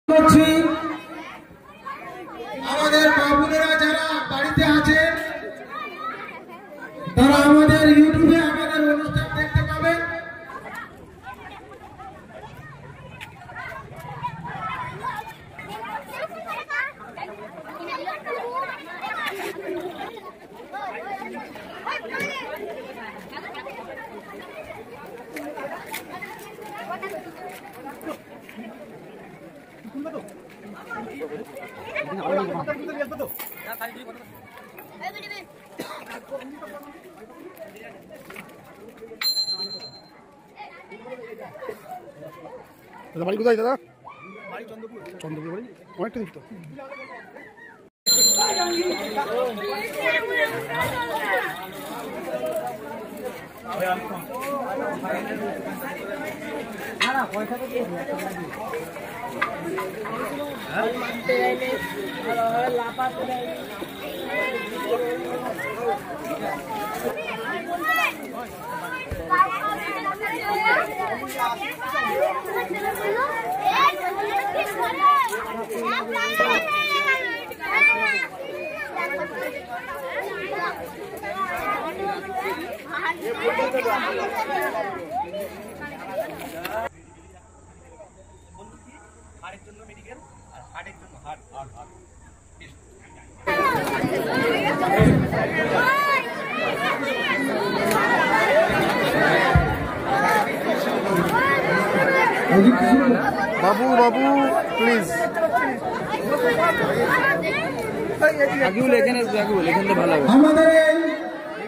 করছি আমাদের বাবুরা যারা বাড়িতে আছেন তারা আমাদের ইউটিউবে আমাদের অনুষ্ঠান দেখতে পাবেন। বাড়ি কোথায় দাদা? বাড়ি চন্দ্রপুর। চন্দ্রপুর বাড়ি অনেকটা দূর তো। বাবু বাবু প্লিজ আমাদের এই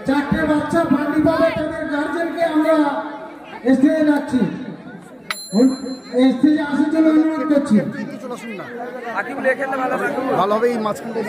চারটে বাচ্চা ফান্ডি পাবে তাদের গার্জেনকে আমরা স্টেজে যাচ্ছি, স্টেজে আসার জন্য অনুরোধ করছি। ভালো হবে এই মাঝখানটা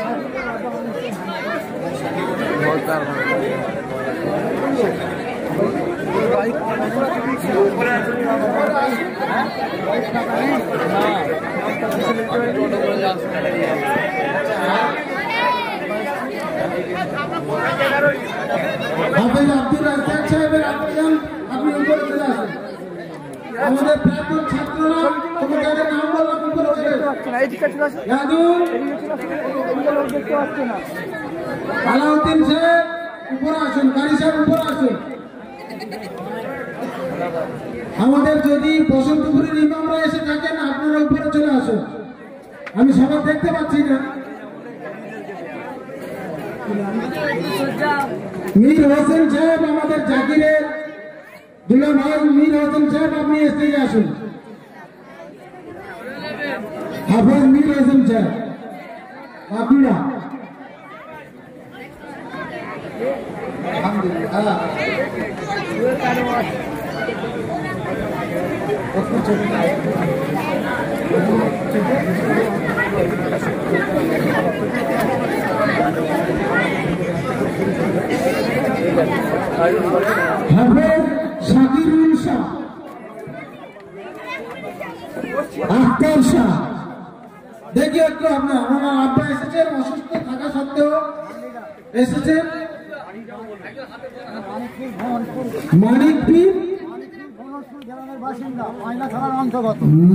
আব্দুল রাজ্জাক সাহেবের আবেদন আপনি উপরে চলে আসেন। আমাদের প্রাক্তন ছাত্ররা তোমাদের নাম বললাম উপরে চলে আলাউদ্দিন সাহেব উপরে আসুন, গাড়ি সাহেব উপরে আসুন। আমাদের যদি বসন্তপুরের ইমামরা এসে থাকেন আপনারা উপরে চলে আসুন, আমি সবাই দেখতে পাচ্ছি না। মীর হোসেন সাহেব আমাদের জাকিরের দুলা ভাই, মীর হোসেন সাহেব আপনি স্টেজে আসুন। হাফেজ মীর হোসেন সাহেব আপনারা আলহামদুলিল্লাহ হাফেজ শাকিরুল শাহ, আখতার শাহ, দেখি একটু আপনার আমার আব্বা এসেছেন, অসুস্থ থাকা সত্ত্বেও এসেছেন। মানিক পীর,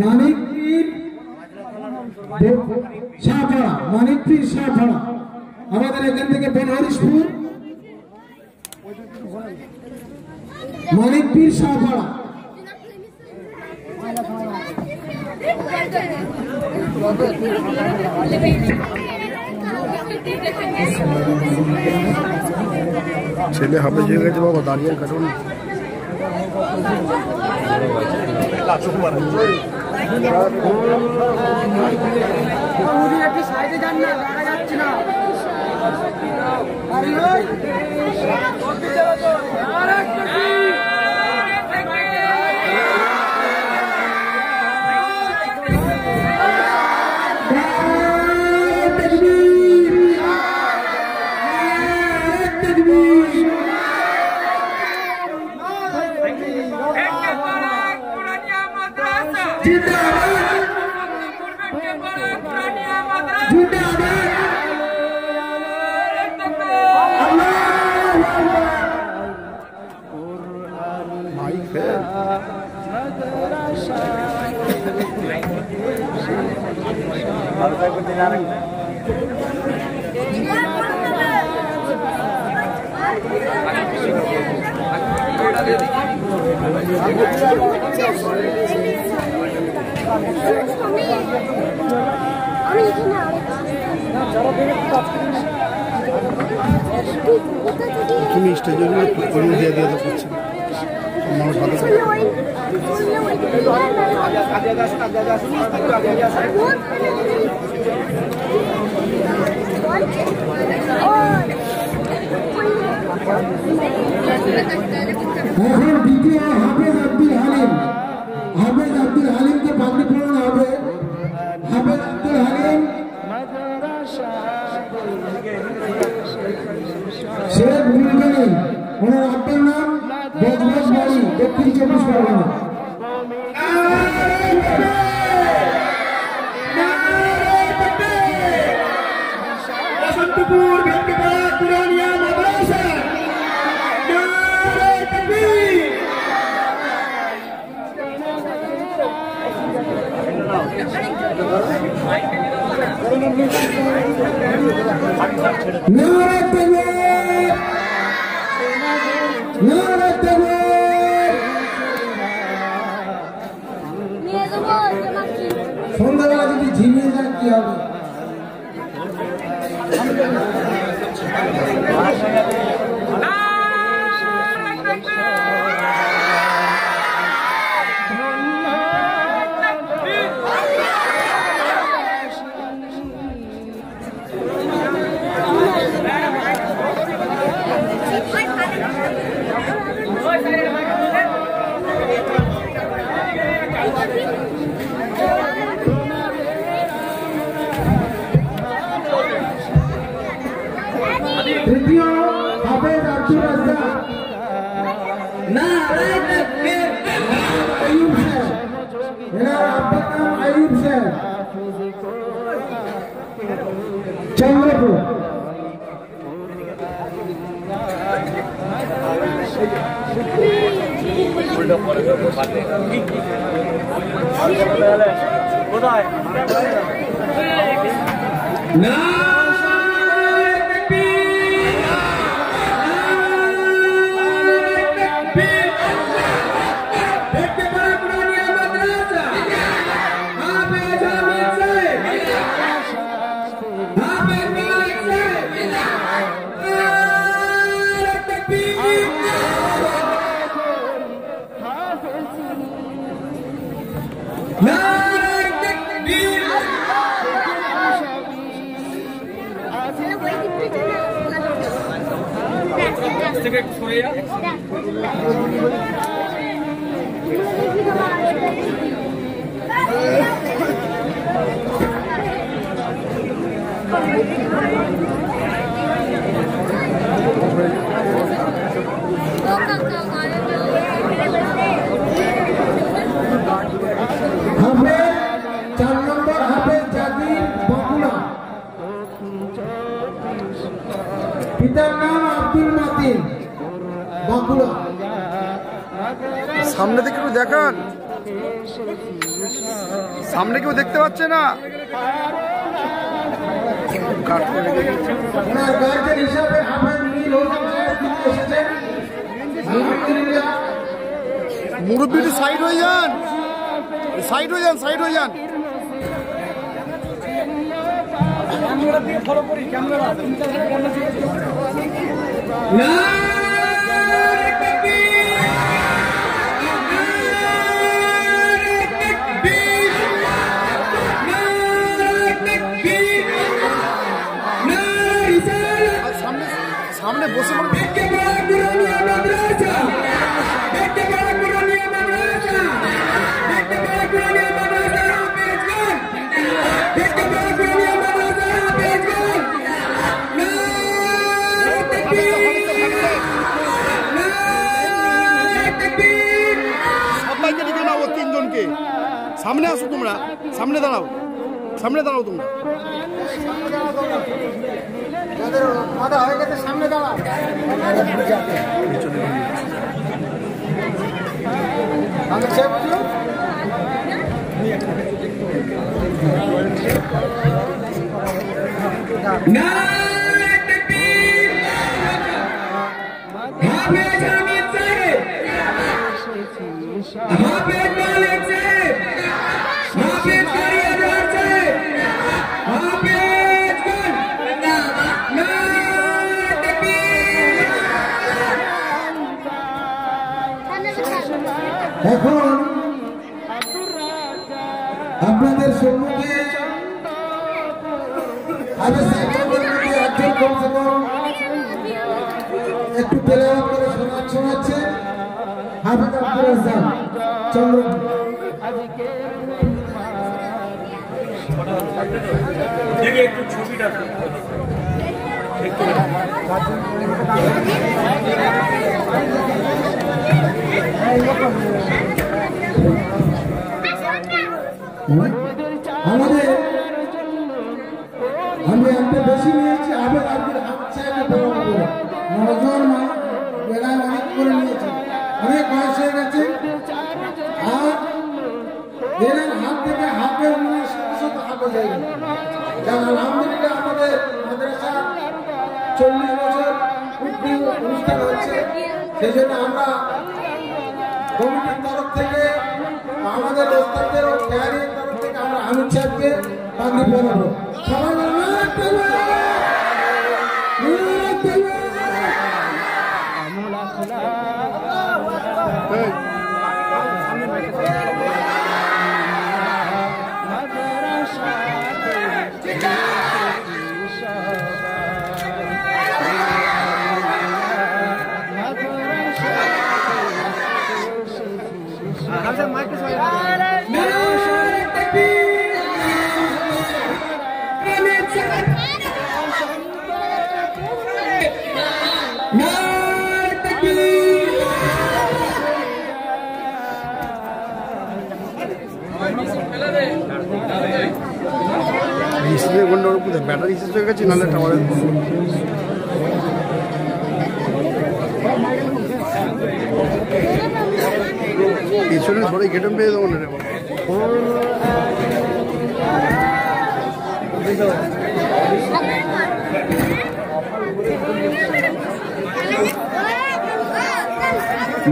মানিক পীর শাহপাড়া, মানিক পীর শাহপাড়া আমাদের এখান থেকে বেলহরিশপুর, মানিক পীর শাহপাড়া। ছেলে হাফে হয়ে গেছে বাবা, দাঁড়িয়ে কাটুন। সাইডে যান না, দেখা যাচ্ছে না। তুমি স্টেজে দিয়ে দিয়ে করছি মানুষ এখন দ্বিতীয় হাফেজ আব্দুল হালিম। হাফেজ আব্দুল হালিমকে পাগড়ি পরানো হবে। হাফেজ আব্দুল হালিম শেখ মুলগানি, ওনার আব্বার নাম বজবজ বাড়ি, দক্ষিণ 24 পরগনা। বসন্তপুর ব্যক্তিপাড়া কুরানিয়া মাদ্রাসা সন্ধ্যাবেলা যদি ঝিমিয়ে যায় কি হবে? তৃতীয় হাফেজ আব্দুল রাজ্জাক, আইয়ুব সাহেব, এনার আব্বার নাম আইয়ুব সাহেব, চন্দ্রপুর। না পিতার নাম আব্দুল মাতিন, বাঁকুড়া। সামনে থেকে একটু দেখান, সামনে কেউ দেখতে পাচ্ছে না। ওনার গার্জেন হিসাবে হাফেজ নীল হোসেন সাহেব এসেছেন। মুরব্বী সাইড হয়ে যান, সাইড হয়ে যান, সাইড হয়ে যান। ফলো করি ক্যামেরা। সামনে বসে সবাইকে লিখে নাও, তিনজনকে সামনে আসো, তোমরা সামনে দাঁড়াও, সামনে দাঁড়াও তোমরা। সামনে দাঁড়াও। আমি এখন আপনাদের সম্মুখে একটু তেলাওয়াত করে শোনাচ্ছে হাফেজ আব্দুর রাজ্জাক চন্দ্রপুর। একটু ছবিটা আমাদের আমি একটা বেশি নিয়েছি আবেদ আব্দুল হক সাহেবের নজন বেলায় অনেক করে নিয়েছি, অনেক বয়স হয়ে গেছে। আর বেলার হাত থেকে হাফের শত হাফেজ হয়ে গেছে। আলহামদুলিল্লাহ আমাদের মাদ্রাসা 40 বছর অনুষ্ঠান হচ্ছে, সেই জন্য আমরা কমিটির তরফ থেকে আমাদের ওস্তাদের ও খেয়ারির তরফ থেকে আমরা আমির সাহেবকে পাগড়ি পরাবো। সবাই ব্যাটারি শেষ হয়ে গেছে, নাহলে টাওয়ারের পিছনে ধরে গেটে পেয়ে দেবো না রে।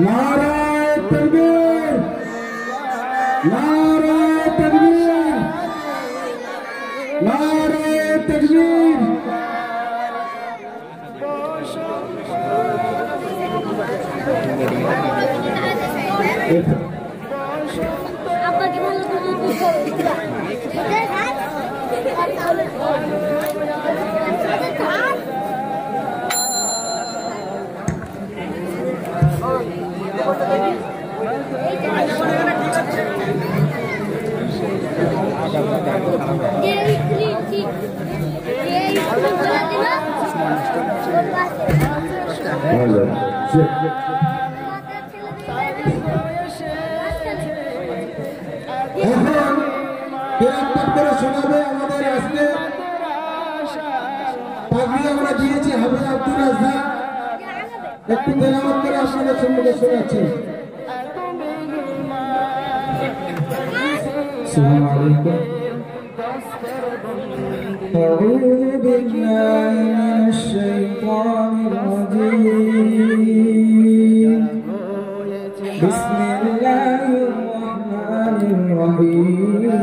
নারায়ে তাকবীর, নারায়ে তাকবীর, নারায়ে তাকবীর। আপনাকে ভালো শোনাবে আমাদের আজকে পাগড়ি আমরা দিয়েছি হাফেজ আব্দুর রাজ্জাক, একটু তেলাওয়াত করে আপনাদের সম্মুখে শোনাচ্ছি। আসসালামু আলাইকুম। أعوذ بالله من الشيطان الرجيم. بسم الله الرحمن الرحيم.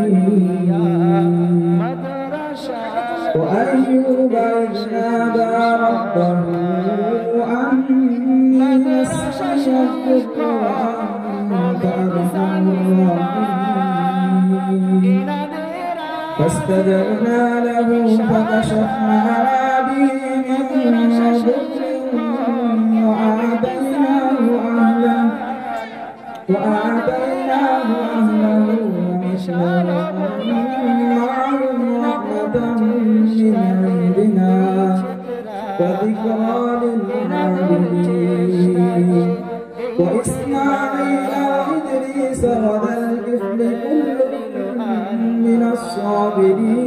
وأيوب إذ نادى ربه أني مسني الضر وأنت أرحم الراحمين. فاستجبنا له فكشفنا به من ضر وآتيناه أهله ومثلهم معهم رحمة من عندنا وذكرى للعابدين. وإسماعيل وإدريس وذا الكفل كل من الصابرين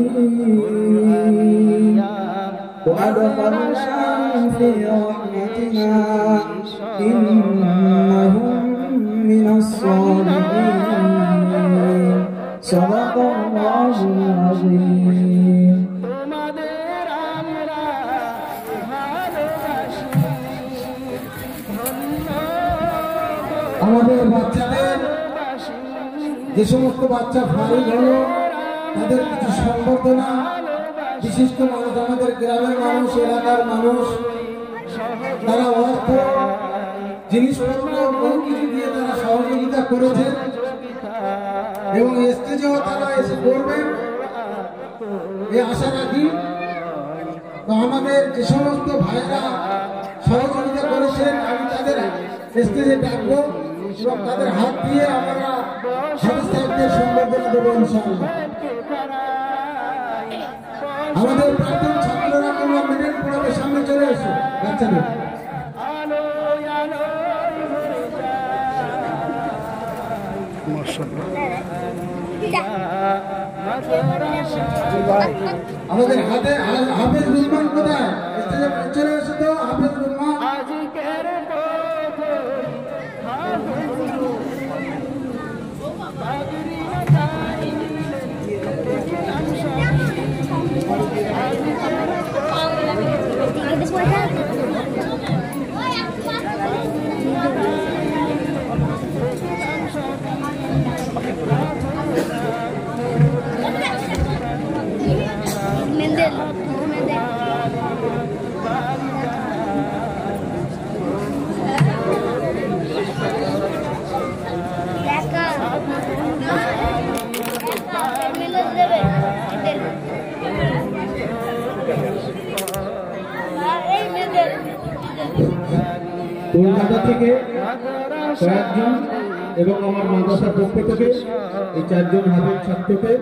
وأدخلناهم في رحمتنا إنهم من الصالحين. সাদাকাল্লাহুল আযীম। আমাদের বাচ্চাদের যে সমস্ত বাচ্চা ফারিক হলো তাদের কিছু সংবর্ধনা বিশিষ্ট মানুষ, আমাদের গ্রামের মানুষ, এলাকার মানুষ, তারা অর্থ জিনিসপত্র বহু কিছু দিয়ে তারা সহযোগিতা করেছে এবং স্টেজেও তারা এসে করবেন এই আশা রাখি। তো আমাদের যে সমস্ত ভাইরা সহযোগিতা করেছেন আমি তাদের স্টেজে ডাকবো এবং তাদের হাত দিয়ে আমরা হাফেজ সাহেবদের সংবর্ধনা দেবো ইনশাআল্লাহ। আমাদের প্রাক্তন ছাত্ররা তোমরা মেডেল পড়াবে, সামনে চলে এসো বাচ্চাদের। আমাদের হাতে হাফেজ রুমান কোথায়? স্টেজে চলে এসো তো হাফেজ রুমান। কলকাতা থেকে কয়েকজন এবং আমার মাদ্রাসার পক্ষ থেকে এই 4 জন হাফেজ ছাত্রকে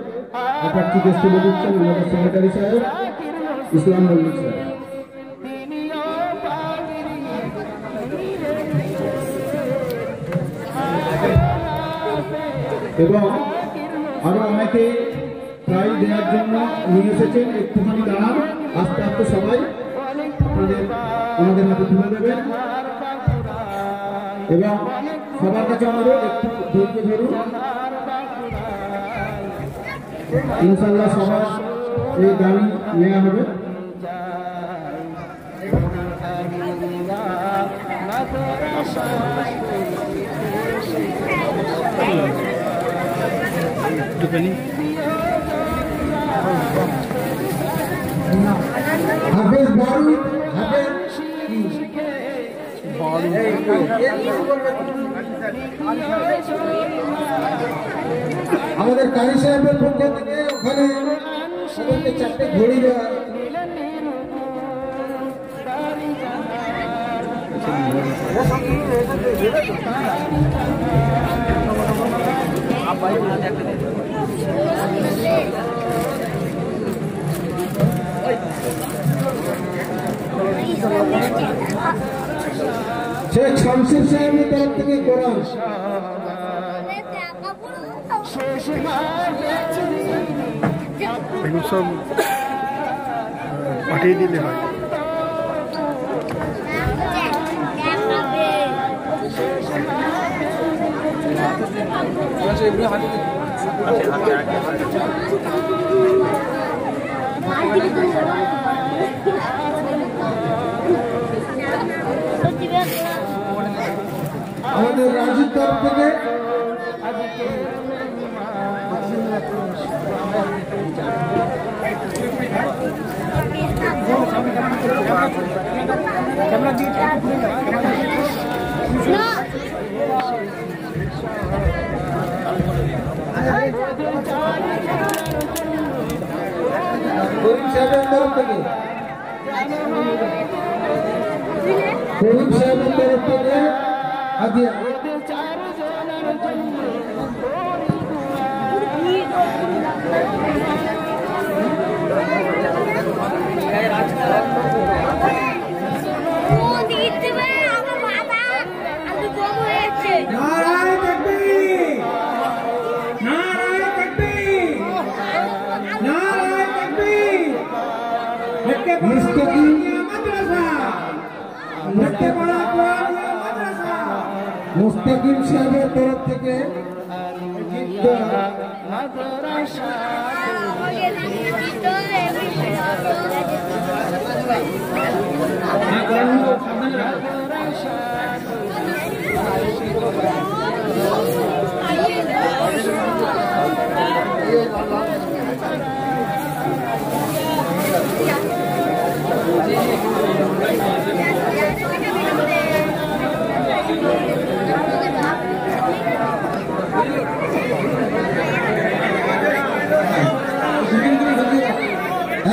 আপাতত তুলে দিচ্ছেন আমাদের সেক্রেটারি সাহেব ইসলাম মল্লিক সাহেব। এবং আরো অনেকে প্রায় দেওয়ার জন্য নিয়ে এসেছেন, একটুখানি দাঁড়ান, আস্তে আস্তে সবাই আপনাদের আমাদের হাতে তুলে দেবেন এবং সবার কাছে আমাদের একটু ধৈর্য ধরুন। ইনশাআল্লাহ সবার এই গাড়ি নেওয়া হবে। হাফেজ বারুদ, হাফেজ আমাদের কারি সাহেবের পক্ষ থেকে ওখানে সবাইকে 4টে ঘড়ি দেওয়া। শেখ শামসুর সাহেবের তরফ থেকে কোরআন, এগুলো সব পাঠিয়ে দিলে হয়। আমাদের রাজুর তরফ থেকে করিম সাহেবের তরফ থেকে হাদিয়া। মুস্তাকিম সাহেবের তরফ থেকে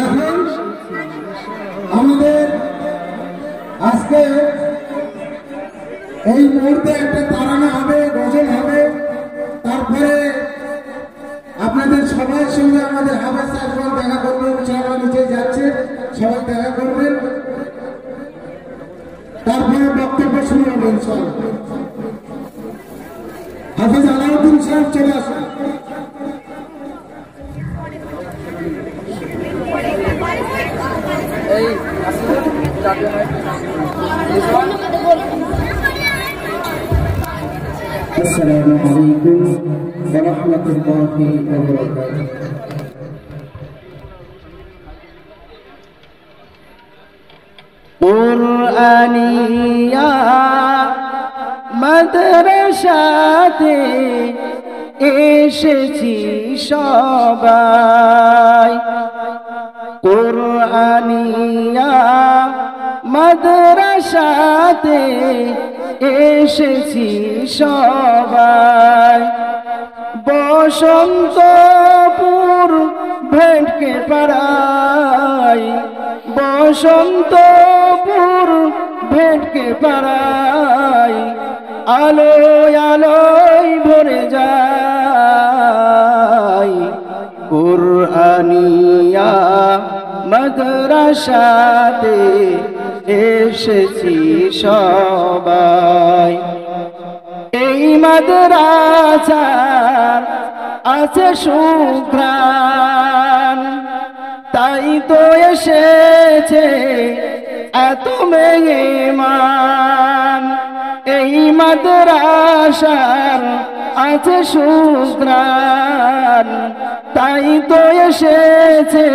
এখন আমাদের আজকে এই মুহূর্তে একটা তারানা হবে, গজল হবে, তারপরে আপনাদের সবার সঙ্গে আমাদের হাফেজ সাহেব দেখা করবেন, সবাই নিচে যাচ্ছে, সবাই দেখা করবেন, তারপরে বক্তব্য শুরু হবে ইনশাআল্লাহ। হাফেজ আলাউদ্দিন সাহেব চলে আসুন। السلام عليكم ورحمة الله وبركاته. কুরআনিয়া মাদ্রাসাতে এসেছি সবাই, কুরআনিয়া মাদ্রাসাতে এসেছি সবাই। বসন্তপুর ভেটকে পাড়াই, বসন্তপুর ভেটকে পাড়াই, আলোয় আলোয় ভরে যায়। কুরআনিয়া মাদ্রাসাতে এসেছি সবাই। এই মাদ্রাসার আছে সুঘ্রাণ, তাই তো এসেছে এত মেহমান। এই মাদ্রাসার আছে সুঘ্রাণ, তাই তো এসেছে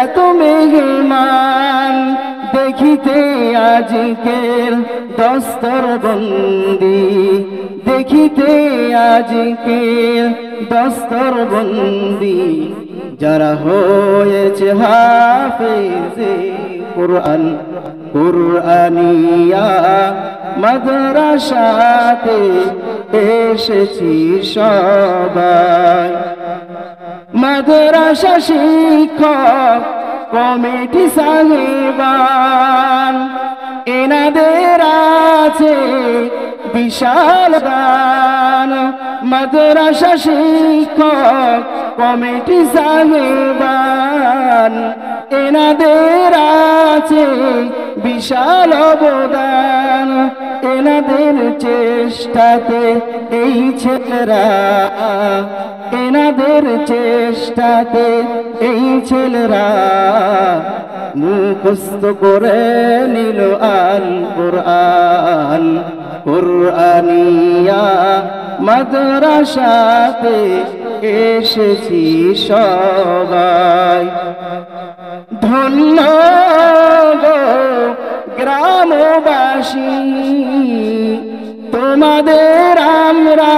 এত মেহমান। দেখিতে আজকের দস্তরবন্দি, দেখিতে আজকের দস্তরবন্দি, যারা হয়েছে হাফেজে কুরআন। কুরআনিয়া মাদ্রাসাতে এসেছি সবাই। মাদ্রাসা শিক্ষক কমিটি সাহেবান, এনাদের আছে বিশাল দান। মাদ্রাসা শিক্ষক কমিটি সাহেবান, এনাদের আছে বিশাল অবদান। এনাদের চেষ্টাতে এই ছেলেরা, এনাদের চেষ্টাতে এই ছেলেরা মুখস্থ করে নিল আল কুরআন। কুরআনিয়া মাদ্রাসাতে এসেছি সবাই। ধন্য গো গ্রামবাসী, তোমাদের আমরা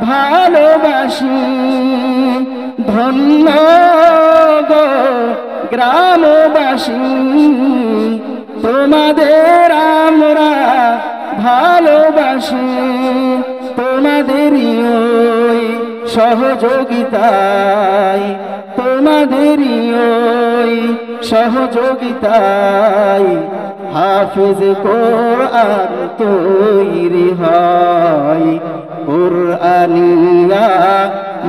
ভালোবাসি। ধন্য গো গ্রামবাসী, তোমাদের আমরা ভালোবাসি। তোমাদেরই ওই সহযোগিতায়, তোমাদেরই ওই সহযোগিতায় হাফেজ কোরআন তৈরি হয়। কুরআনিয়া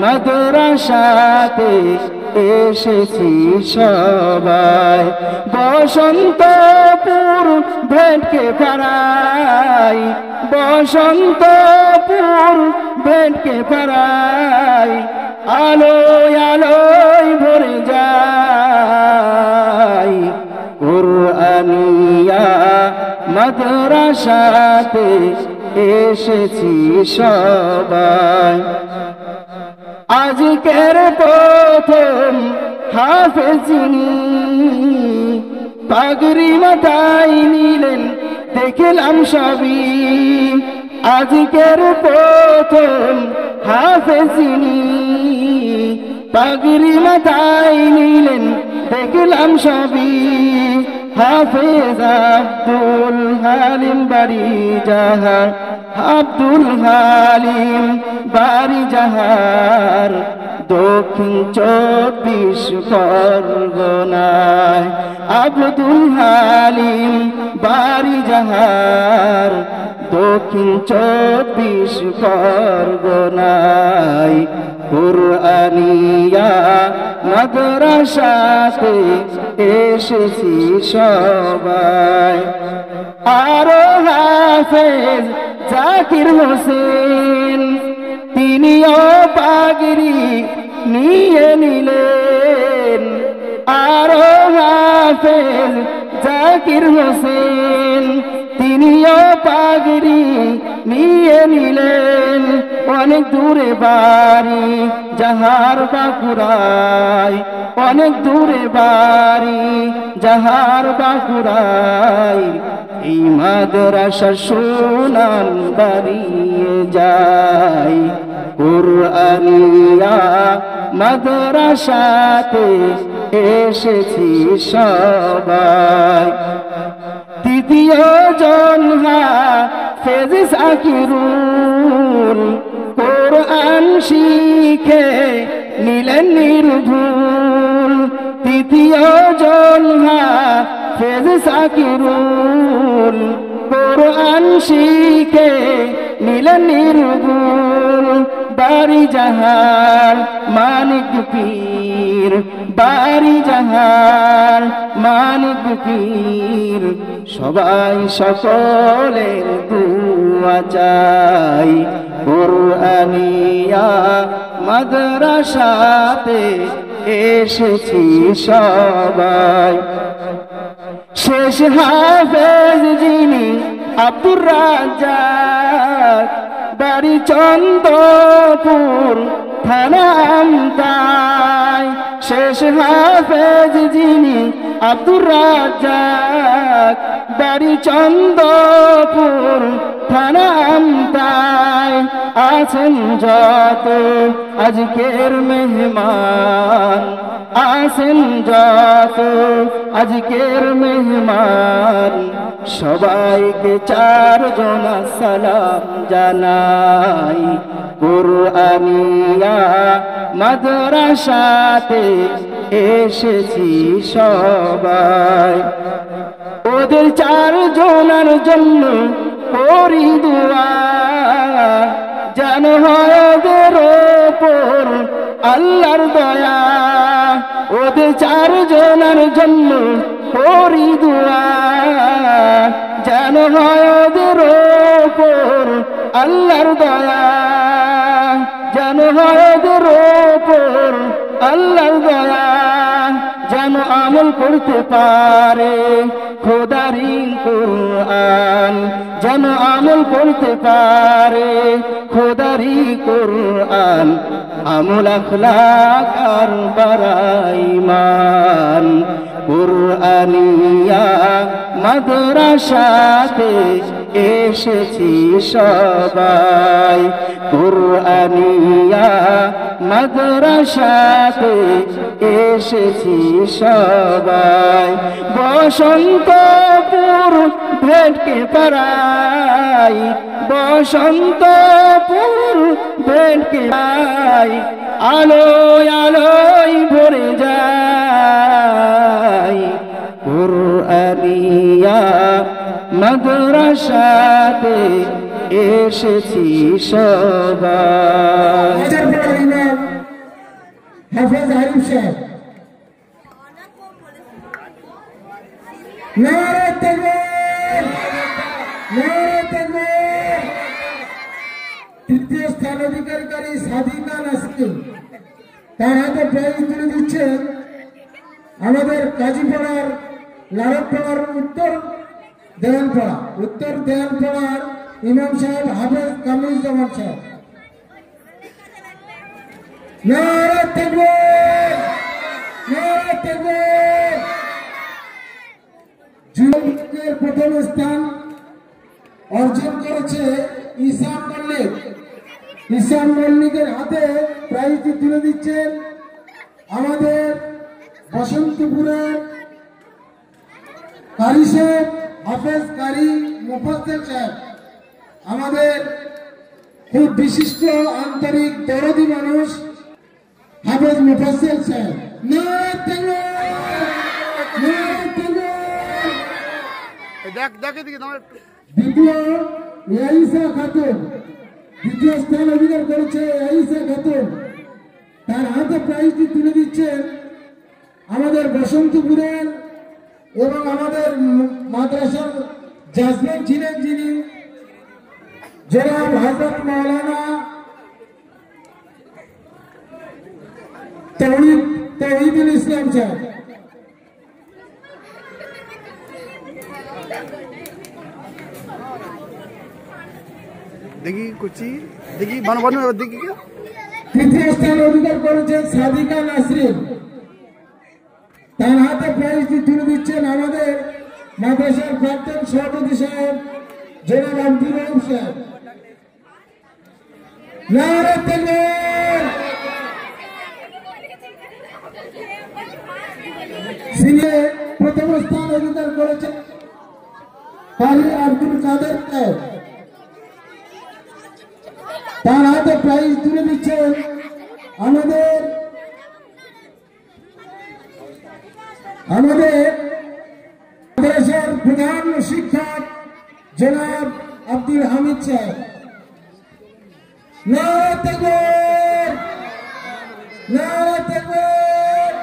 মাদ্রাসাতে এসেছি সবাই। বসন্তপুর ভেটকে পাড়াই, বসন্তপুর ভেটকে পাড়াই, আলোয় আলোয় ভরে যায়। কুরআনিয়া মাদ্রাসাতে এসেছি সবাই। আজকের প্রথম হাফেজ যিনি পাগড়ি মাথায় নিলেন দেখলাম সবই আজকের প্রথম হাফেজ যিনি পাগড়ি মাথায় নিলেন দেখলাম সবই হাফেজ আব্দুল হালিম বাড়ি জাহার আব্দুল হালিম বাড়ি জাহার দক্ষিণ 24 পরগনায় আব্দুল হালিম বাড়ি জাহার দক্ষিণ 24 পরগনায় কুরআনিয়া মাদ্রাসাতে এসেছি সবাই আরো হাফেজ জাকির হোসেন তিনিও পাগড়ি নিয়ে নিলেন আরো হাফেজ জাকির হোসেন তিনিও পাগড়ি নিয়ে নিলেন অনেক দূরে বাড়ি জাহার বাঁকুড়ায় অনেক দূরে বাড়ি জাহার বাঁকুড়ায় এই মাদ্রাসা সুনাম বাড়িয়ে যায় কুরআনিয়া মাদ্রাসাতে এসেছি সবাই দ্বিতীয় জন হাফেজ জাকিরুল কোরআন শিখে নিলেন নির্ভুল তৃতীয় জন হাফেজ জাকিরুল কোরআন শিখে নিলেন নির্ভুল বাড়ি জাহার মানিক পীর বাড়ি জাহার মানিক পীর সবাই সকলের দুআ চাই কুরআনিয়া মাদ্রাসাতে এসেছি সবাই শেষ হাফেজ যিনি আব্দুর রাজ্জাক বাড়ি চন্দ্রপুর থানা আমতায় শেষ হাফেজ যিনি আব্দুর রাজ্জাক বাড়ি চন্দ্রপুর থানা আমতায় আছেন যত আজকের মেহমান আছেন যত আজকের মেহমান সবাইকে চারজনা সালাম জানাই কুরআনিয়া মাদ্রাসাতে এসেছি সবাই ওদের চারজনার জন্য করি দুআ যেন হয় ওদের ওপর আল্লাহর দয়া ওদের চারজনার জন্য করি দুআ যেন হয় ওদের ওপর আল্লাহর দয়া যেন হয় ওদের ওপর আল্লাহর দয়া যেন আমল করতে পারে খোদারি কুরআন যেন আমল করতে পারে খোদারি কুরআন আমল আখলাক আর বারাইমান কুরআনিয়া মাদ্রাসাতে এসেছি সবাই কুরআনিয়া মাদ্রাসাতে এসেছি সবাই বসন্তপুর ভেটকে পাড়াই বসন্তপুর ভেটকে পাড়াই আলোয় আলোয় ভরে যায় কুরআনিয়া মাদ্রাসাতে এসেছি সবাই হাফেজ আরিফ সাহেব নারে তাকবীর নারে তাকবীর তৃতীয় স্থান অধিকারী সাদিকা নাসরিন তার হাতে প্রাইজ তুলে দিচ্ছেন আমাদের কাজীপাড়ার লালনপাড়ার উত্তর দেয়ানপাড়ার ইমাম সাহেব হাফেজ কামরুজ্জামান সাহেব নারে তাকবীর, নারে তাকবীর। যুবকের প্রথম স্থান অর্জন করেছে ঈশান মল্লিক। ঈশান মল্লিকের হাতে প্রাইজটি তুলে দিচ্ছেন আমাদের বসন্তপুরের কারি সাহেব, হাফেজ কারি মুফাজ্জল সাহেব, আমাদের খুব বিশিষ্ট আন্তরিক দরদি মানুষ হাফেজ মুফাজ্জল সাহেব। নারে তাকবীর, নারে তাকবীর। দেখ দেখ এদিকে দাও একটু। দ্বিতীয় আয়েশা খাতুন, দ্বিতীয় স্থান অধিকার করেছে আয়েশা খাতুন। তার হাতে প্রাইজটি তুলে দিচ্ছেন আমাদের বসন্তপুরের এবং আমাদের মাদ্রাসার জাজমেন্ট ছিলেন যিনি জনাব হযরত মাওলানা তৌহিদুল ইসলাম সাহেব। দেখি কুচি দেখি বানো বানো দেখি কি তৃতীয় স্থান অধিকার করেছে সাদিকা নাসরিন। তার হাতে প্রাইজটি তুলে দিচ্ছেন আমাদের মাদ্রাসার প্রাক্তন সভাপতি সাহেব জনাব আব্দুর রহিম সাহেব। নারে তাকবীর। সিনিয়র প্রথম স্থান অধিকার করেছে কারি আব্দুল কাদের সাহেব। তার হাতে প্রাইজ তুলে দিচ্ছেন আমাদের মাদ্রাসার প্রধান শিক্ষক জনাব আব্দুল হামিদ সাহেব। নারে তাকবীর, নারে তাকবীর।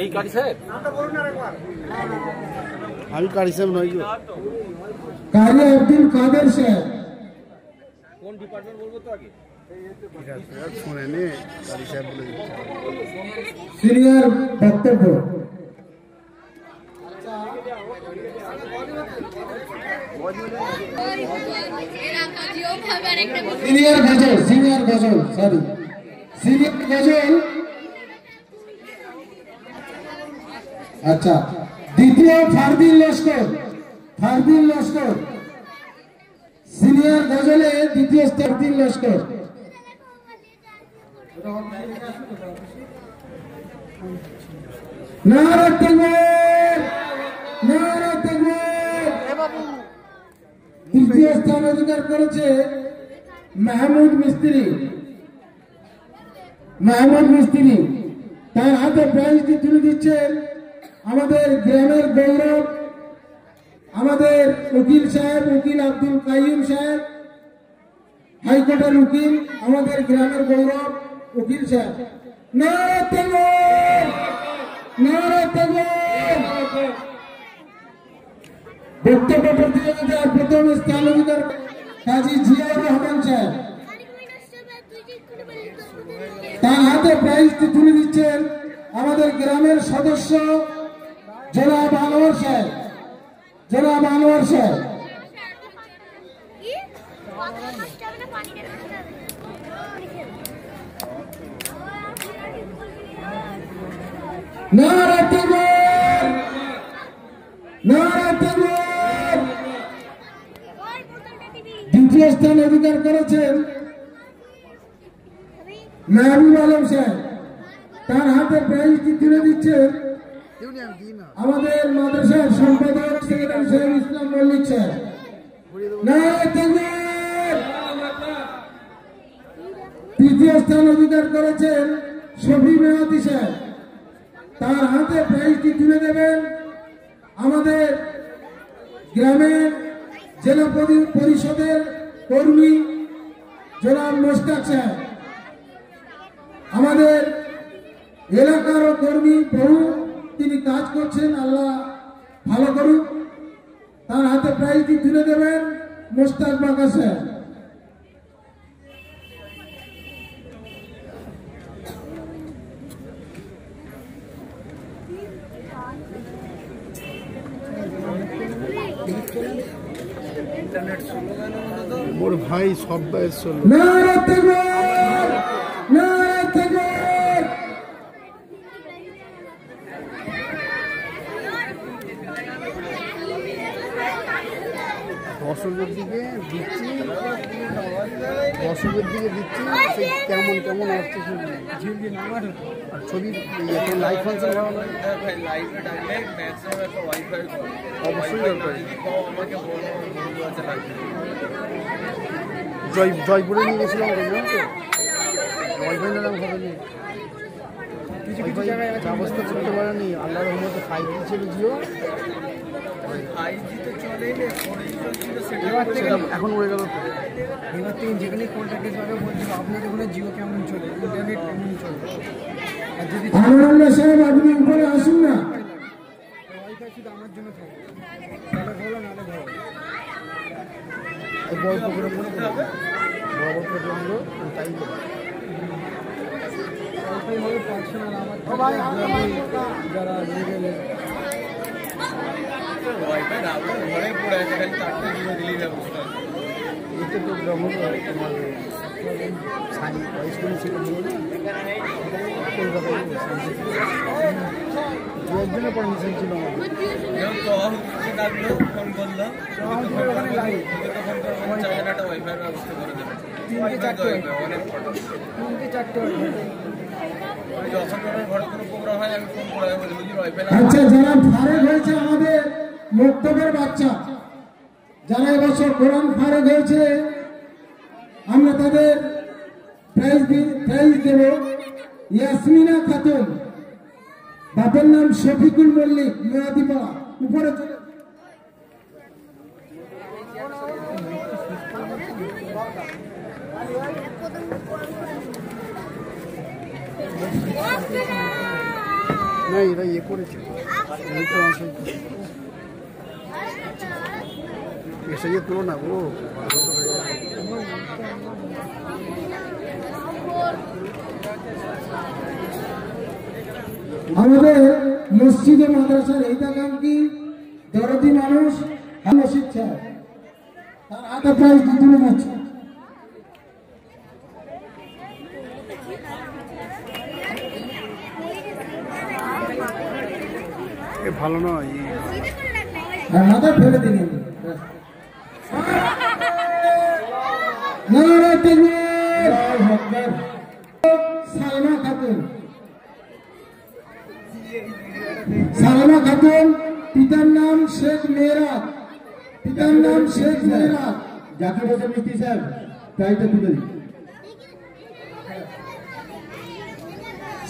এই কারি সাহেব আমি কারি সাহেব নই গো। কারি আব্দুল কাদের সাহেব। কোন ডিপার্টমেন্ট বলবো তো আগে? শুনে নে কারি সাহেব বলে দিচ্ছে। সিনিয়র বক্তব্য। সিনিয়র গজল, সিনিয়র গজল, সরি সিনিয়র গজল। আচ্ছা, দ্বিতীয় ফারদিন লস্কর, ফারদিন লস্কর সিনিয়র গজলে দ্বিতীয় ফারদিন লস্কর। নারে তাকবীর, নারে তাকবীর। তৃতীয় স্থান অধিকার করেছে মাহমুদ মিস্ত্রি, মাহমুদ মিস্ত্রি। তার হাতে প্রাইজটি তুলে দিচ্ছেন আমাদের গ্রামের গৌরব, আমাদের উকিল সাহেব, উকিল আব্দুল কাইয়ুম সাহেব, হাইকোর্টের উকিল, আমাদের গ্রামের গৌরব উকিল সাহেব। নারে তাকবীর, নারে তাকবীর। বক্তব্য প্রতিযোগিতার প্রথম স্থান অধিকার কাজী জিয়াউর রহমান সাহেব। তার হাতে প্রাইজটি তুলে দিচ্ছেন আমাদের গ্রামের সদস্য জনাব আনোয়ার সাহেব, জনাব আনোয়ার সাহেব। নারে তাকবীর, নারে তাকবীর। দ্বিতীয় স্থান অধিকার করেছেন মাহবুব আলম সাহেব। তার হাতে প্রাইজটি তুলে দিচ্ছেন আমাদের মাদ্রাসার সম্পাদক সেক্রেটারি সাহেব ইসলাম মল্লিক সাহেব। নারে তাকবীর। তৃতীয় স্থান অধিকার করেছেন শফি মেহাদি সাহেব। তার হাতে প্রাইজটি তুলে দেবেন আমাদের গ্রামের জেলা পরিষদের কর্মী জনাব মোশতাক সাহেব। আমাদের এলাকার কর্মী বহু তিনি কাজ করছেন, আল্লাহ ভালো করুক। তার হাতে প্রাইজটি তুলে দেবেন মোশতাক বাকা সাহেব। ওর ভাই সব বাইর চললো নারে তাকবীর, নারে তাকবীর। দর্শকের দিকে দিচ্ছি, দর্শকের দিকে দিচ্ছি, সে কেমন কেমন আসছে ছবি। আর ছবির লাইভ ফাংশন অবশ্যই দরকার। জয়পুরে নিয়ে গেছিলাম, ওয়াইফাই নিলাম হবে নি, ব্যবস্থা করতে পারেনি। আল্লাহ রহমতে 5G ছিল জিও, এখন উড়ে গেল। এবার থেকে যেখানে কন্ট্যাক্ট পাবে বলছিল আপনার ওখানে জিও কেমন চলে, ইন্টারনেট কেমন চলে। আর যদি আনোয়ার সাহেব আপনি উপরে আসুন না, ওয়াইফাই শুধু আমার জন্য থাকে, তাহলে ভালো নাহলে ভালো। বড় পুকুরে মনে করবে বড় পুকুরে আমরা তাই ওয়াইফাই হবে পার্সোনাল, আমার যারা নিয়ে গেলে ওয়াইফাই না আপনার ঘরে পড়ে আছে, খালি তারটা জিও দিলেই ব্যবস্থা আছে। এতে তো গ্রামের তোমার সানি স্কুল ছিল কলকাতায় দু একজনের পারমিশন ছিল আমাদের। ফোন করলো ফোন করে একটা ওয়াইফাই ব্যবস্থা করে দেবে। 3-4টে যখন ঘরে কোনো প্রোগ্রাম হয় আমি ফোন করে বলি ওয়াইফাই। আচ্ছা যারা ফারেক হয়েছে আমাদের মক্তবের বাচ্চা, যারা এবছর কোরআন ফারেক হয়েছে, আমরা তাদের প্রাইজ দেব। ইয়াসমিনা খাতুন, বাপের নাম শফিকুল মল্লিক, মেয়াদিপাড়া। উপরে চলে না, এরা ইয়ে করেছে এসে যে তুলো না ও আমাদের মসজিদে মাদ্রাসার হিতাকাঙ্ক্ষী দরদি মানুষ মসজিদ সাহেব, তার হাতে প্রাইজ তুলে যাচ্ছে। ভালো নয়, মাথা ফেলে দিন। সালমা খাতুন, সালমা খাতুন, পিতার নাম শেখ মেহরাজ, পিতার নাম শেখ মেহরাজ। যাকে বলছে মিস্ত্রি সাহেব প্রাইজটা তুলে দিন।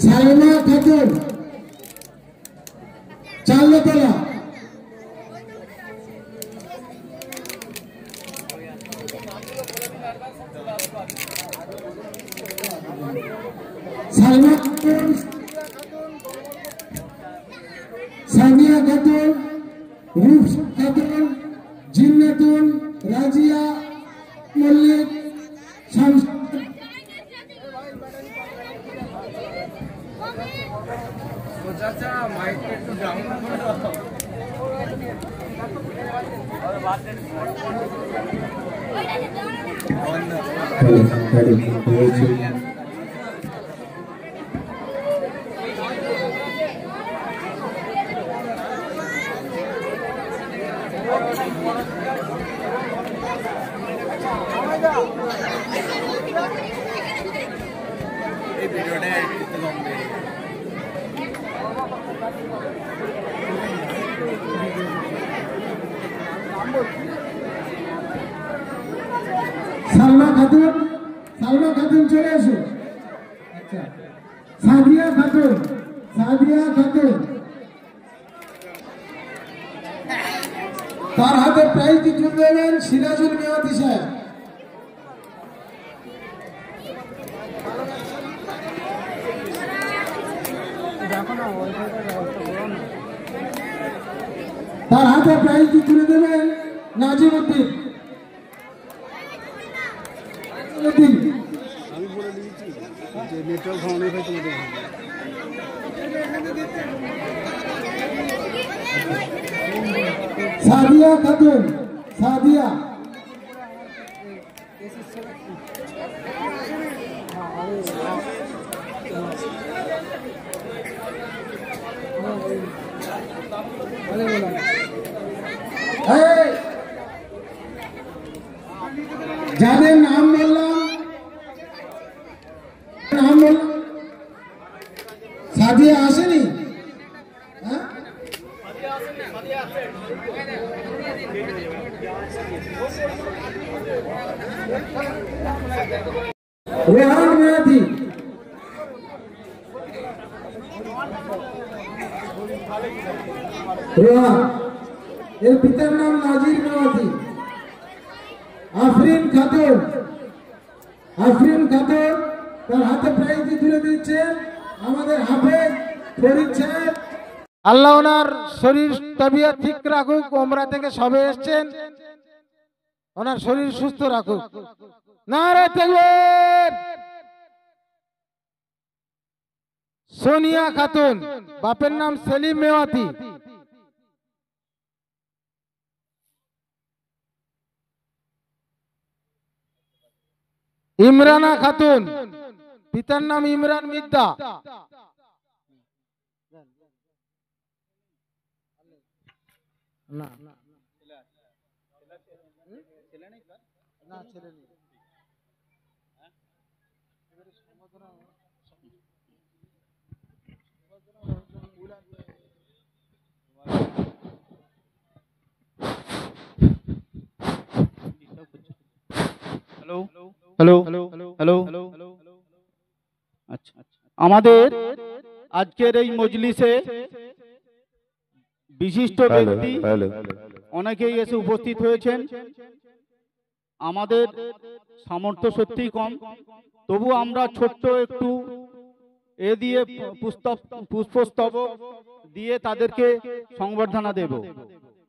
সালমা খাতুন, চালতলা। সালমা খাতুন, সামিয়া খাতুন, রূপ খাতুন, জিন্নাতুন, রাজিয়া মল্লিক, চাচা মাইকটা একটু ডাউন এই ভিডিওটা একটু লম্বা। সালমা খাতুন, সালমা খাতুন চলে আসো। আচ্ছা, সাদিয়া খাতুন, সাদিয়া খাতুন, তার হাতে প্রাইজটি তুলে দেবেন সিরাজুল মেয়াদি সাহেব। তার হাতে প্রাইজটি তুলে দেবেন নাজিমউদ্দিন। আমি বলে দিয়েছি যে নেটওয়ার্ক ভালো নেই ভাই, তোমাদের সাদিয়া খাতুন, সাদিয়া যাদের নাম বললাম সাদিয়া আসেনি, হ্যাঁ রেহান মেয়াদি, রেহান এর পিতার নাম নাজির মেয়াদি। আফরিন খাতুন, আফরিন খাতুন তার হাতে প্রাইজ তুলে দিচ্ছেন আমাদের হাফেজ ফরিদ সাহেব। আল্লাহ ওনার শরীর তবিয়ত ঠিক রাখুক, ওমরা থেকে সবে এসছেন, ওনার শরীর সুস্থ রাখুক। নারে তাকবীর। সোনিয়া খাতুন, বাপের নাম সেলিম মেওয়াতি। ইমরানা খাতুন, পিতার নাম ইমরান মিদ্দা। হ্যালো হ্যালো আচ্ছা, আমাদের আজকের এই মজলিসে বিশিষ্ট ব্যক্তি অনেকেই এসে উপস্থিত হয়েছেন। আমাদের সামর্থ্য সত্যিই কম, তবু আমরা ছোট্ট একটু এ দিয়ে পুষ্পস্তবক দিয়ে তাদেরকে সংবর্ধনা দেব।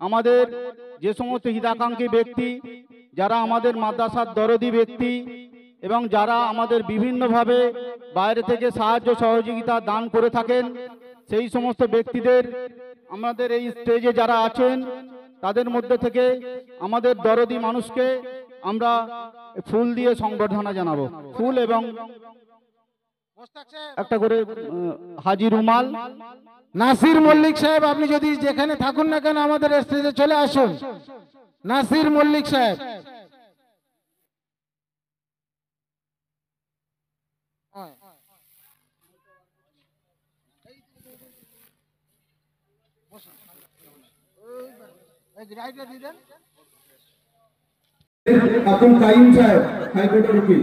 আমাদের যে সমস্ত হিতাকাঙ্ক্ষী ব্যক্তি, যারা আমাদের মাদ্রাসার দরদি ব্যক্তি এবং যারা আমাদের বিভিন্নভাবে বাইরে থেকে সাহায্য সহযোগিতা দান করে থাকেন, সেই সমস্ত ব্যক্তিদের আমাদের এই স্টেজে যারা আছেন তাদের মধ্যে থেকে আমাদের দরদি মানুষকে আমরা ফুল দিয়ে সংবর্ধনা জানাবো। ফুল এবং একটা করে হাজি রুমাল। নাসির মল্লিক সাহেব, আপনি যদি যেখানে থাকুন না কেন আমাদের স্টেজে চলে আসুন। নাসির মল্লিক সাহেব। আব্দুল কাইম সাহেব, হাইকোর্টের উকিল।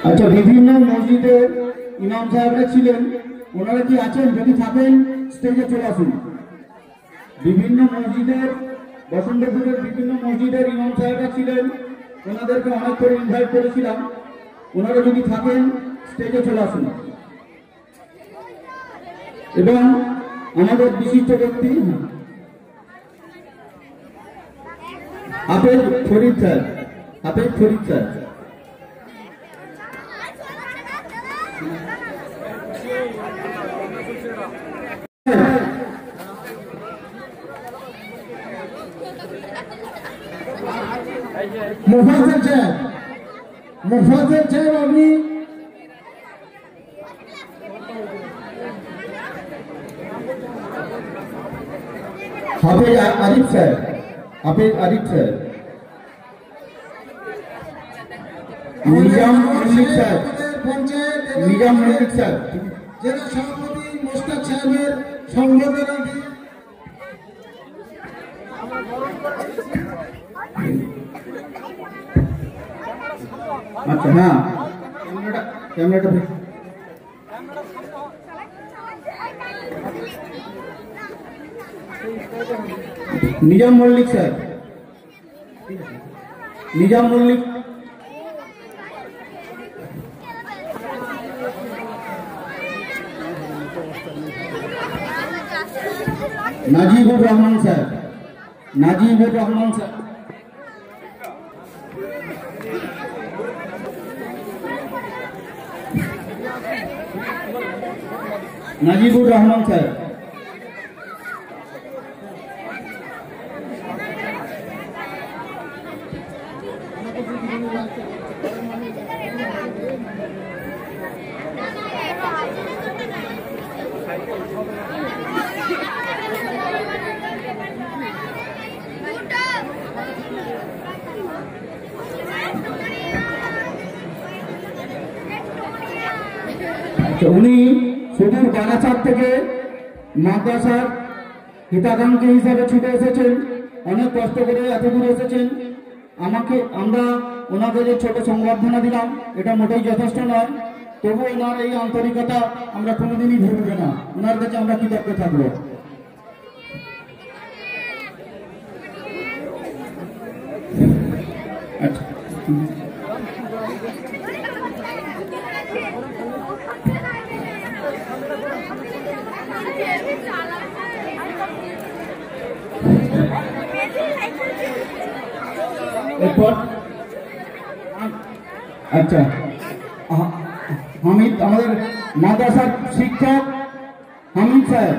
আচ্ছা, বিভিন্ন মসজিদের ইমাম সাহেবরা ছিলেন, ওনারা কি আছেন? যদি থাকেন স্টেজে চলে আসুন। বিভিন্ন মসজিদের, বসন্তপুরের বিভিন্ন মসজিদের ইমাম সাহেবরা ছিলেন, ওনাদেরকে অনেক করে ইনভাইট করেছিলাম। ওনারা যদি থাকেন স্টেজে চলে আসুন। এবং আমাদের বিশিষ্ট ব্যক্তি হাফেজ ফরিদ সাহেব, হাফেজ ফরিদ সাহেব। মুফাজ্জল সাহেব, মুফাজ্জল সাহেব আপনি হাফেজ আরিফ সাহেব, হাফেজ আরিফ সাহেব। নিজাম মল্লিক সাহেব, নিজাম মল্লিক সাহেব। জেলা সভাপতি মোস্তাক সাহেবের সংবর্ধনা দিয়ে আচ্ছা, হ্যাঁ, ক্যামেরাটা নিজাম মল্লিক সাহেব, নিজাম মল্লিক। নাজিবুর রহমান সাহেব, নাজিবুর রহমান স্যার, নাজিবুর রহমান স্যার, উনি সুদূর বারাসাত থেকে মাদ্রাসার হিতাকাঙ্ক্ষী হিসাবে ছুটে এসেছেন, অনেক কষ্ট করে এত দূর এসেছেন। আমরা ওনাকে যে ছোট সংবর্ধনা দিলাম এটা মোটেই যথেষ্ট নয়, তবু ওনার এই আন্তরিকতা আমরা কোনোদিনই ভুলব না, ওনার কাছে আমরা কৃতজ্ঞ থাকবো। আচ্ছা, এরপর আচ্ছা হামিদ, আমাদের মাদ্রাসার শিক্ষক হামিদ সাহেব।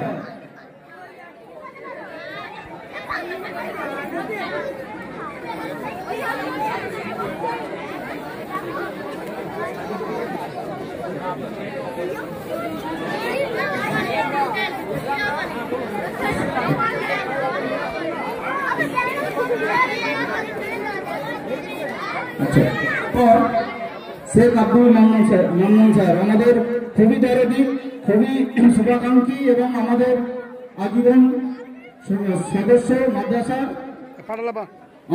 আচ্ছা, পর শেখ আব্দুল মামুন স্যার আমাদের খুবই দরদি, খুবই শুভাকাঙ্ক্ষী এবং আমাদের আজীবন সদস্য, মাদ্রাসার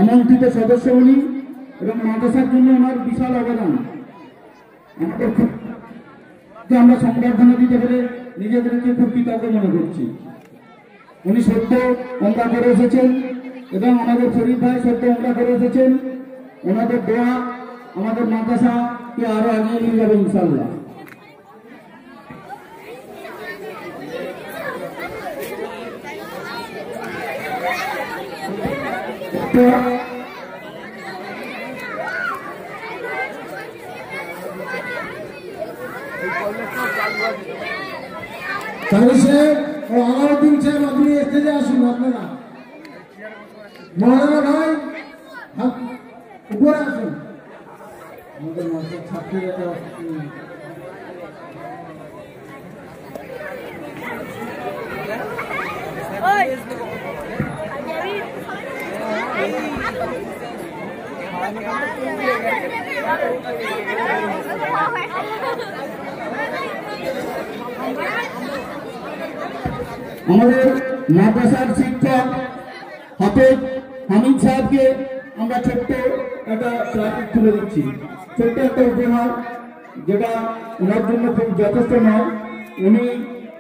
আমন্ত্রিত সদস্য উনি, এবং মাদ্রাসার জন্য ওনার বিশাল অবদান। আমাদের আমরা সংবর্ধনা দিতে পেরে নিজেদেরকে খুব কৃতজ্ঞ মনে করছি। উনি সত্য ওমরা করে এসেছেন এবং আমাদের শরীফ ভাই সত্য ওমরা করে এসেছেন। ওনাদের দোয়া আমাদের মাদ্রাসাকে আরো এগিয়ে নিয়ে যাবে ইনশাআল্লাহ। আলাউদ্দিন সাহেব আপনি স্টেজে আসুন। আপনারা মৌলানা ভাই উপরে আসুন। আমাদের মাস্টার ছাত্রীরা আমাদের মাদ্রাসার শিক্ষক হাফেজ হামিদ সাহেবকে আমরা ছোট্ট একটা প্লাস্টিক তুলে দিচ্ছি, ছোট্ট একটা উপহার, যেটা ওনার জন্য খুব যথেষ্ট নয়। উনি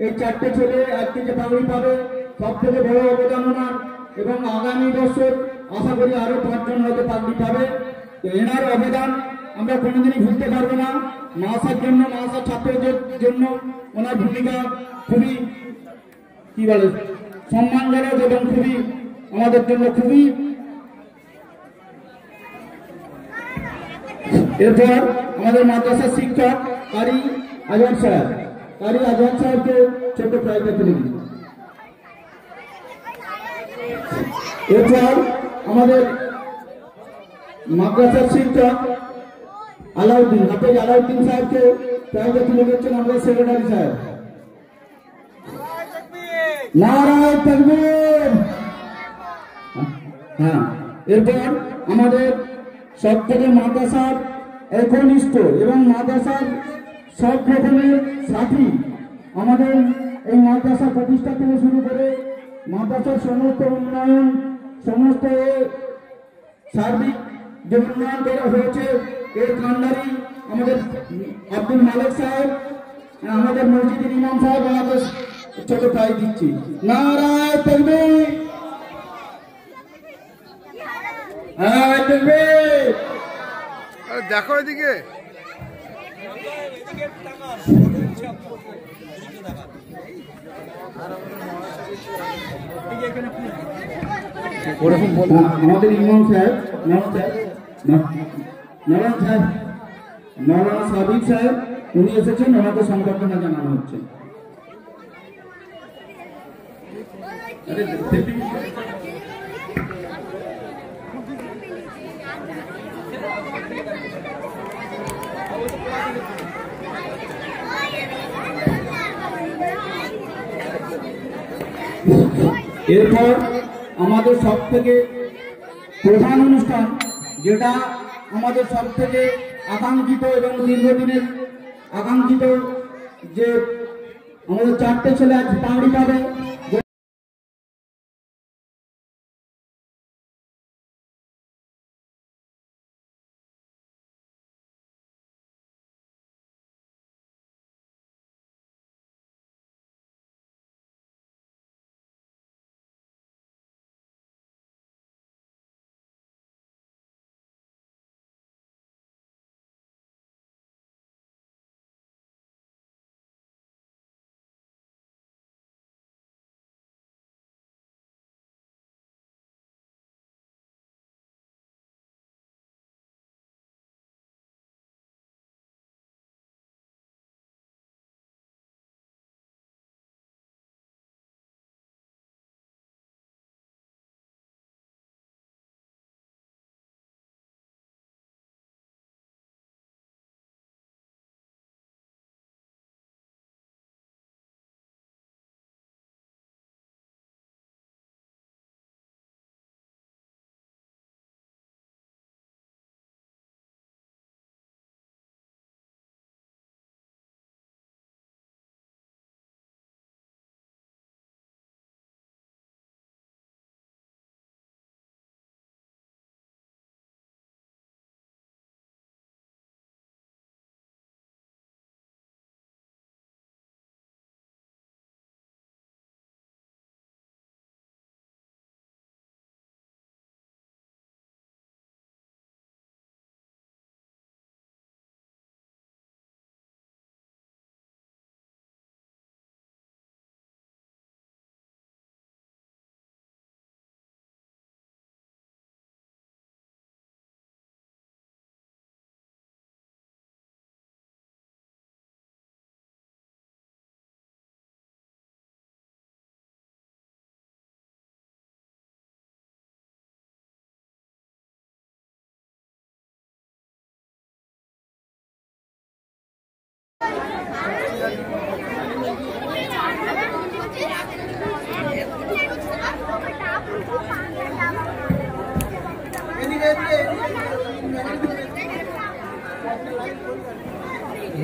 এই 4টে ছেলে 1 কেজি পাগড়ি পাবে, সব থেকে বড় অবদান ওনার, এবং আগামী বছর আশা করি আরো 5 জন হয়তো পাগড়ি পাবে। তো এনার অবদান আমরা কোনোদিনই ভুলতে পারবো না। মাদ্রাসার জন্য, মাদ্রাসার ছাত্রদের জন্য ওনার ভূমিকা খুবই কি বলে সম্মানজনক এবং খুবই আমাদের জন্য খুবই। এরপর আমাদের মাদ্রাসার শিক্ষক কারি আজহার সাহেবকে ছোট প্রাইজে তুলে দিন। এরপর আমাদের মাদ্রাসার শিক্ষক হাফেজ আলাউদ্দিন সাহেবকে প্রাইজে তুলে দিচ্ছেন আমাদের সেক্রেটারি সাহেব। নারায়ে তাকবীর। হ্যাঁ, এরপর আমাদের সব থেকে মাদ্রাসার একনিষ্ঠ এবং মাদ্রাসার সব রকমের সাথী, আমাদের এই মাদ্রাসা প্রতিষ্ঠা থেকে শুরু করে মাদ্রাসার সমস্ত উন্নয়ন, সমস্ত সার্বিক যে উন্নয়ন করা হয়েছে এর কান্ডারি আমাদের আব্দুল মালিক সাহেব, আমাদের মসজিদের ইমাম সাহেব আমাদের ছোট প্রাইজ দিচ্ছি। নারায়ে তাকবীর, নারায়ে তাকবীর। দেখো এদিকে, ওরকম বল আমাদের ইমাম সাহেব মৌলানা সাবিক সাহেব উনি এসেছেন, ওনাকে সংবর্ধনা জানানো হচ্ছে। এরপর আমাদের সব থেকে প্রধান অনুষ্ঠান, যেটা আমাদের সব থেকে আকাঙ্ক্ষিত এবং দীর্ঘদিনের আকাঙ্ক্ষিত, যে আমাদের 4টে ছেলে আজ পাগড়ি পাবে।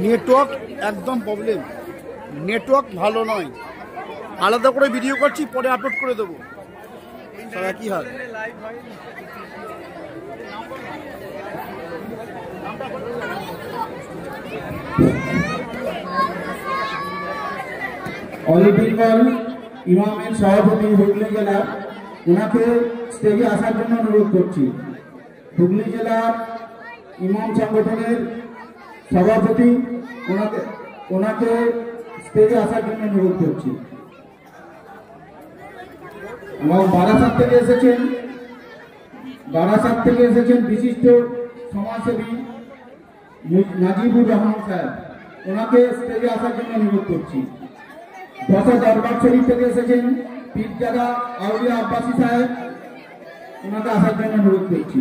নেটওয়ার্ক একদম প্রবলেম, নেটওয়ার্ক ভালো নয়। আলাদা করে ভিডিও করছি, পরে আপলোড করে দেবো। সারা কি হাল? অল বেঙ্গল ইমামের সভাপতি হুগলি জেলা, ওনাকে স্টেজে আসার জন্য অনুরোধ করছি। হুগলি জেলার ইমাম সংগঠনের সভাপতি, ওনাকে স্টেজে আসার জন্য অনুরোধ করছি। এবং বারাসাত থেকে এসেছেন বিশিষ্ট সমাজসেবী নাজিবুর রহমান সাহেব, ওনাকে স্টেজে আসার জন্য অনুরোধ করছি। দশা দরবার শরীফ থেকে এসেছেন পীরজাদা আউলিয়া আব্বাসী সাহেব, ওনাকে আসার জন্য অনুরোধ করছি।